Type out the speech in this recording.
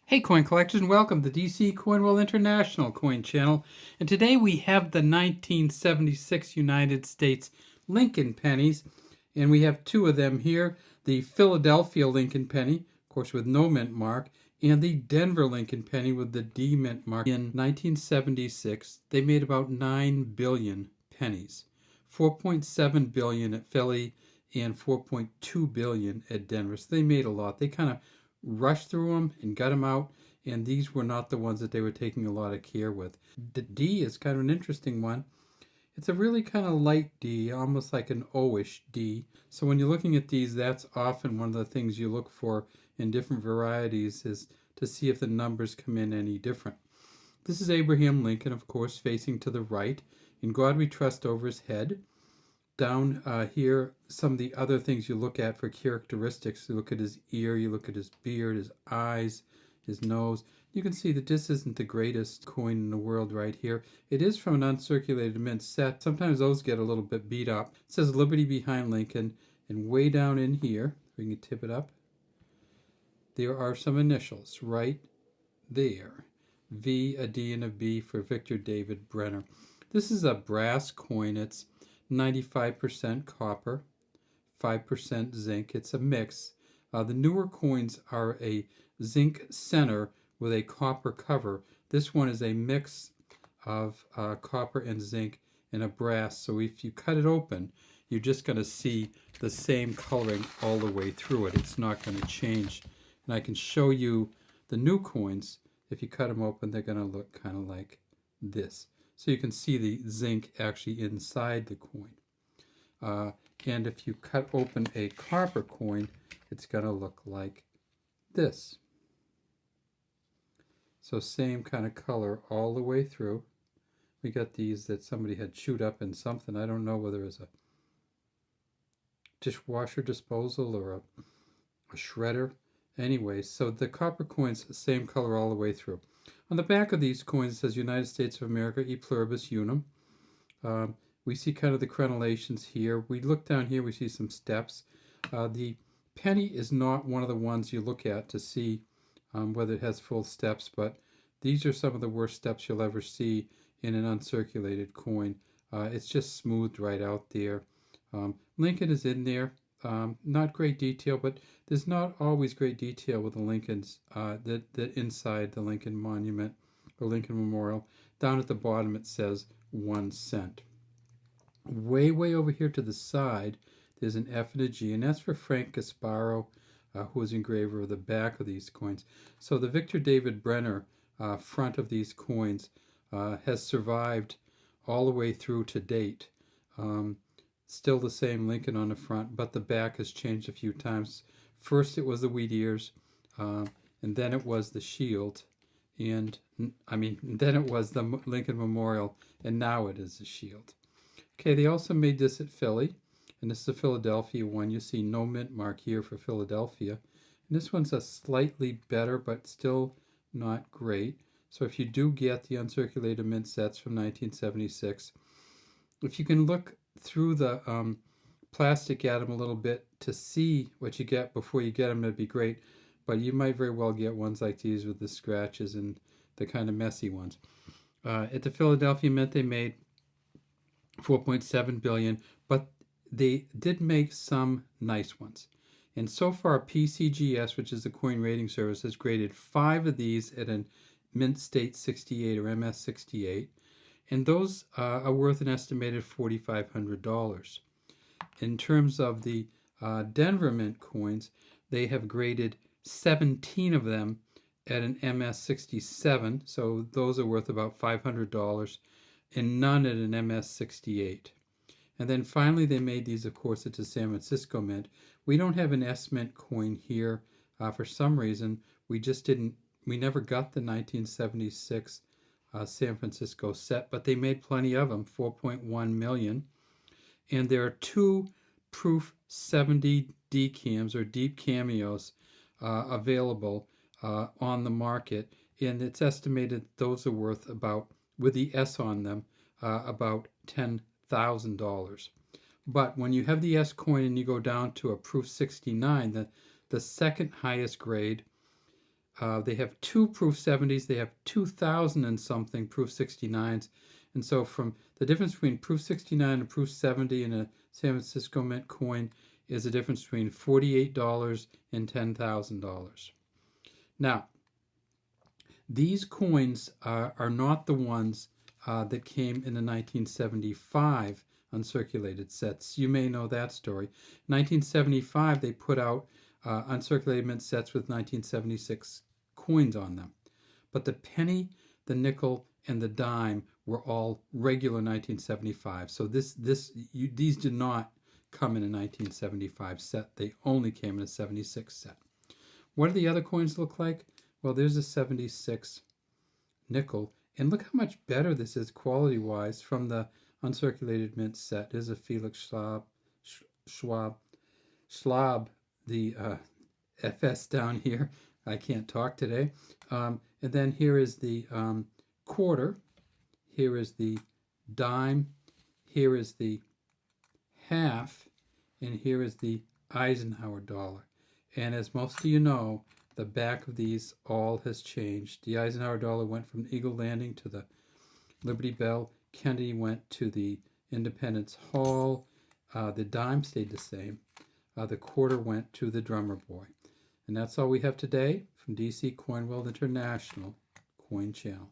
Hey coin collectors, and welcome to DC Coinwell International Coin Channel. And today we have the 1976 United States Lincoln pennies, and we have two of them here. The Philadelphia Lincoln penny, of course with no mint mark, and the Denver Lincoln penny with the D mint mark. In 1976, they made about 9 billion pennies. 4.7 billion at Philly and 4.2 billion at Denver. So they made a lot. They kind of rushed through them and got them out, and these were not the ones that they were taking a lot of care with. The D is kind of an interesting one. It's a really kind of light D, almost like an O-ish D. So when you're looking at these, that's often one of the things you look for in different varieties, is to see if the numbers come in any different. This is Abraham Lincoln, of course, facing to the right. In God We Trust over his head. Down here, some of the other things you look at for characteristics. You look at his ear, you look at his beard, his eyes, his nose. You can see that this isn't the greatest coin in the world right here. It is from an uncirculated mint set. Sometimes those get a little bit beat up. It says Liberty behind Lincoln, and way down in here, we can tip it up, there are some initials right there. V, a D, and a B for Victor David Brenner. This is a brass coin. It's 95% copper, 5% zinc. It's a mix. The newer coins are a zinc center with a copper cover. This one is a mix of copper and zinc and a brass. So if you cut it open, you're just going to see the same coloring all the way through it. It's not going to change. And I can show you the new coins. If you cut them open, they're going to look kind of like this. So you can see the zinc actually inside the coin. And if you cut open a copper coin, it's going to look like this. So same kind of color all the way through. We got these that somebody had chewed up in something. I don't know whether it's a dishwasher disposal or a shredder. Anyway, so the copper coins, the same color all the way through. On the back of these coins it says United States of America, E pluribus unum. We see kind of the crenellations here. We look down here, we see some steps. The penny is not one of the ones you look at to see whether it has full steps, but these are some of the worst steps you'll ever see in an uncirculated coin. It's just smoothed right out there. Lincoln is in there. Not great detail, but there's not always great detail with the Lincolns that inside the Lincoln Monument or Lincoln Memorial. Down at the bottom it says 1 cent. Way over here to the side there's an F and a G, and that's for Frank Gasparo, who was engraver of the back of these coins. So the Victor David Brenner front of these coins has survived all the way through to date. Still the same Lincoln on the front, but the back has changed a few times. First it was the wheat ears, and then it was the shield, and then it was the Lincoln Memorial, and now it is the shield. Okay, they also made this at Philly, and this is the Philadelphia one. You see no mint mark here for Philadelphia. And this one's a slightly better, but still not great. So if you do get the uncirculated mint sets from 1976, if you can look through the plastic at them a little bit to see what you get before you get them, that'd be great. But you might very well get ones like these with the scratches and the kind of messy ones. At the Philadelphia Mint, they made 4.7 billion, but they did make some nice ones. And so far, PCGS, which is the Coin Rating Service, has graded 5 of these at a Mint State 68 or MS 68. And those are worth an estimated $4,500. In terms of the Denver Mint coins, they have graded 17 of them at an MS 67, so those are worth about $500, and none at an MS 68. And then finally they made these, of course, at the San Francisco Mint. We don't have an S Mint coin here for some reason. We never got the 1976 San Francisco set, but they made plenty of them, 4.1 million. And there are 2 proof 70 decams or deep cameos available on the market, and it's estimated those are worth about, with the S on them, about $10,000. But when you have the S coin and you go down to a proof 69, the second highest grade, They have two proof 70s. They have 2,000 and something proof 69s. And so from the difference between proof 69 and proof 70 in a San Francisco Mint coin is a difference between $48 and $10,000. Now, these coins are not the ones that came in the 1975 uncirculated sets. You may know that story. 1975, they put out uncirculated mint sets with 1976 coins on them. But the penny, the nickel, and the dime were all regular 1975. So these did not come in a 1975 set. They only came in a 76 set. What do the other coins look like? Well, there's a 76 nickel. And look how much better this is quality-wise from the uncirculated mint set. There's a Felix Schwab, the FS down here. I can't talk today. And then here is the quarter. Here is the dime. Here is the half. And here is the Eisenhower dollar. And as most of you know, the back of these all has changed. The Eisenhower dollar went from Eagle Landing to the Liberty Bell. Kennedy went to the Independence Hall. The dime stayed the same. The quarter went to the Drummer Boy. And that's all we have today from DC Coin World International Coin Channel.